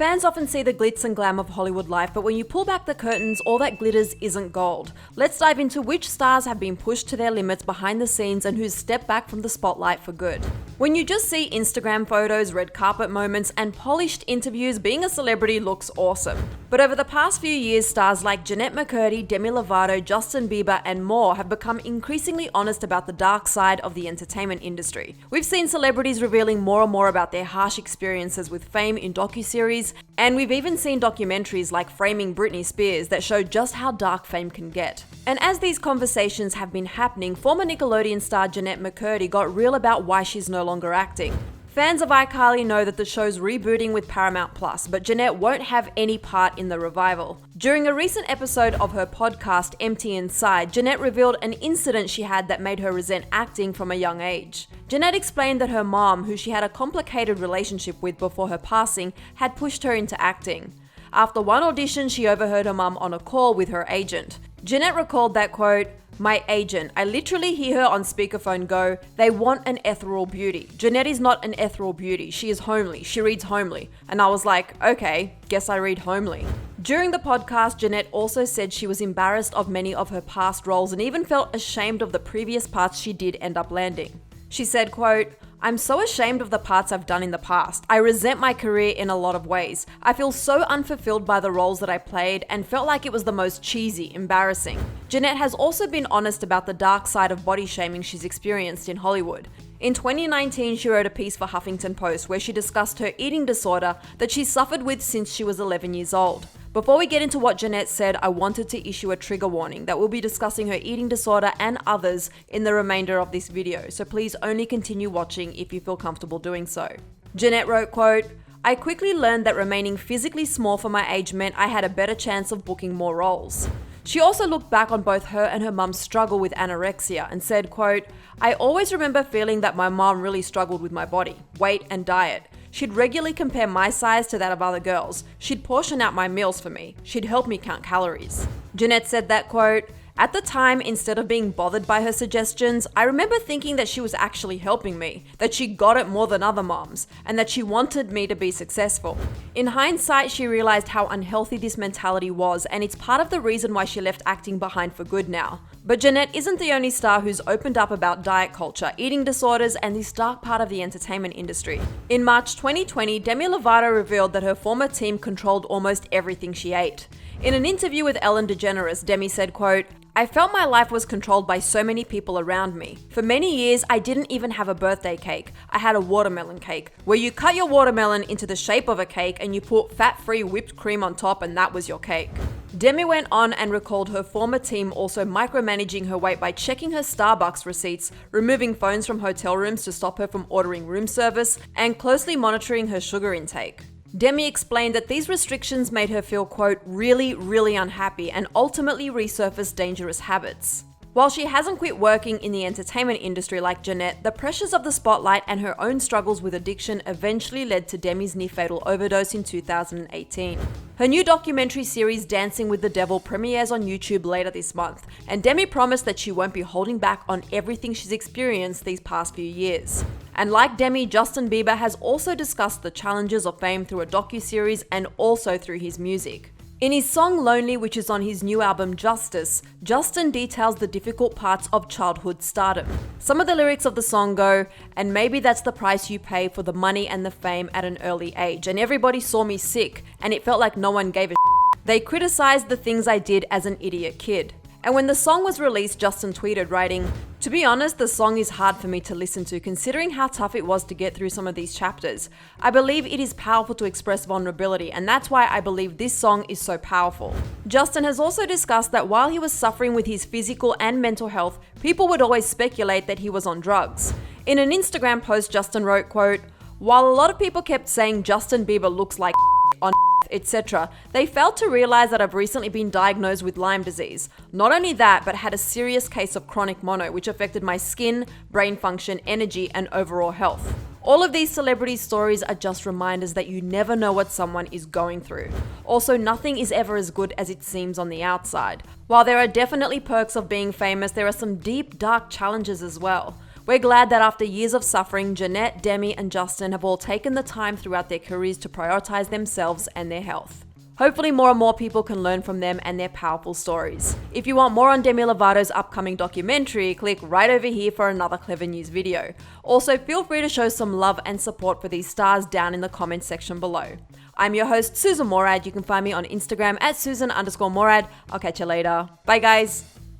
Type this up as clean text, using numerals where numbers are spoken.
Fans often see the glitz and glam of Hollywood life, but when you pull back the curtains, all that glitters isn't gold. Let's dive into which stars have been pushed to their limits behind the scenes and who's stepped back from the spotlight for good. When you just see Instagram photos, red carpet moments, and polished interviews, being a celebrity looks awesome. But over the past few years, stars like Jennette McCurdy, Demi Lovato, Justin Bieber, and more have become increasingly honest about the dark side of the entertainment industry. We've seen celebrities revealing more and more about their harsh experiences with fame in docuseries, and we've even seen documentaries like Framing Britney Spears that show just how dark fame can get. And as these conversations have been happening, former Nickelodeon star Jennette McCurdy got real about why she's no longer acting. Fans of iCarly know that the show's rebooting with Paramount+, but Jennette won't have any part in the revival. During a recent episode of her podcast, Empty Inside, Jennette revealed an incident she had that made her resent acting from a young age. Jennette explained that her mom, who she had a complicated relationship with before her passing, had pushed her into acting. After one audition, she overheard her mom on a call with her agent. Jennette recalled that, quote, "My agent, I literally hear her on speakerphone go, 'They want an ethereal beauty. Jennette is not an ethereal beauty. She is homely. She reads homely.' And I was like, okay, guess I read homely." During the podcast, Jennette also said she was embarrassed of many of her past roles and even felt ashamed of the previous parts she did end up landing. She said, quote, "I'm so ashamed of the parts I've done in the past. I resent my career in a lot of ways. I feel so unfulfilled by the roles that I played and felt like it was the most cheesy, embarrassing." Jennette has also been honest about the dark side of body shaming she's experienced in Hollywood. In 2019, she wrote a piece for Huffington Post where she discussed her eating disorder that she suffered with since she was 11 years old. Before we get into what Jennette said, I wanted to issue a trigger warning that we'll be discussing her eating disorder and others in the remainder of this video, so please only continue watching if you feel comfortable doing so. Jennette wrote, quote, "I quickly learned that remaining physically small for my age meant I had a better chance of booking more roles." She also looked back on both her and her mum's struggle with anorexia and said, quote, "I always remember feeling that my mom really struggled with my body, weight, and diet. She'd regularly compare my size to that of other girls. She'd portion out my meals for me. She'd help me count calories." Jennette said that, quote, "At the time, instead of being bothered by her suggestions, I remember thinking that she was actually helping me, that she got it more than other moms, and that she wanted me to be successful." In hindsight, she realized how unhealthy this mentality was, and it's part of the reason why she left acting behind for good now. But Jennette isn't the only star who's opened up about diet culture, eating disorders, and this dark part of the entertainment industry. In March 2020, Demi Lovato revealed that her former team controlled almost everything she ate. In an interview with Ellen DeGeneres, Demi said, quote, "I felt my life was controlled by so many people around me. For many years, I didn't even have a birthday cake. I had a watermelon cake, where you cut your watermelon into the shape of a cake and you put fat-free whipped cream on top and that was your cake." Demi went on and recalled her former team also micromanaging her weight by checking her Starbucks receipts, removing phones from hotel rooms to stop her from ordering room service, and closely monitoring her sugar intake. Demi explained that these restrictions made her feel, quote, really unhappy and ultimately resurfaced dangerous habits. While she hasn't quit working in the entertainment industry like Jennette, the pressures of the spotlight and her own struggles with addiction eventually led to Demi's near-fatal overdose in 2018. Her new documentary series, Dancing with the Devil, premieres on YouTube later this month, and Demi promised that she won't be holding back on everything she's experienced these past few years. And like Demi, Justin Bieber has also discussed the challenges of fame through a docuseries and also through his music. In his song Lonely, which is on his new album Justice, Justin details the difficult parts of childhood stardom. Some of the lyrics of the song go, "And maybe that's the price you pay for the money and the fame at an early age, and everybody saw me sick, and it felt like no one gave a shit. They criticized the things I did as an idiot kid." And when the song was released, Justin tweeted, writing, "To be honest, the song is hard for me to listen to considering how tough it was to get through some of these chapters. I believe it is powerful to express vulnerability, and that's why I believe this song is so powerful." Justin has also discussed that while he was suffering with his physical and mental health, people would always speculate that he was on drugs. In an Instagram post, Justin wrote, quote, "While a lot of people kept saying Justin Bieber looks like on etc., they failed to realize that I've recently been diagnosed with Lyme disease. Not only that, but had a serious case of chronic mono, which affected my skin, brain function, energy, and overall health." All of these celebrity stories are just reminders that you never know what someone is going through. Also, nothing is ever as good as it seems on the outside. While there are definitely perks of being famous, there are some deep, dark challenges as well. We're glad that after years of suffering, Jennette, Demi, and Justin have all taken the time throughout their careers to prioritize themselves and their health. Hopefully more and more people can learn from them and their powerful stories. If you want more on Demi Lovato's upcoming documentary, click right over here for another Clevver News video. Also, feel free to show some love and support for these stars down in the comments section below. I'm your host, Sussan Mourad. You can find me on Instagram at Sussan_Mourad. I'll catch you later. Bye guys.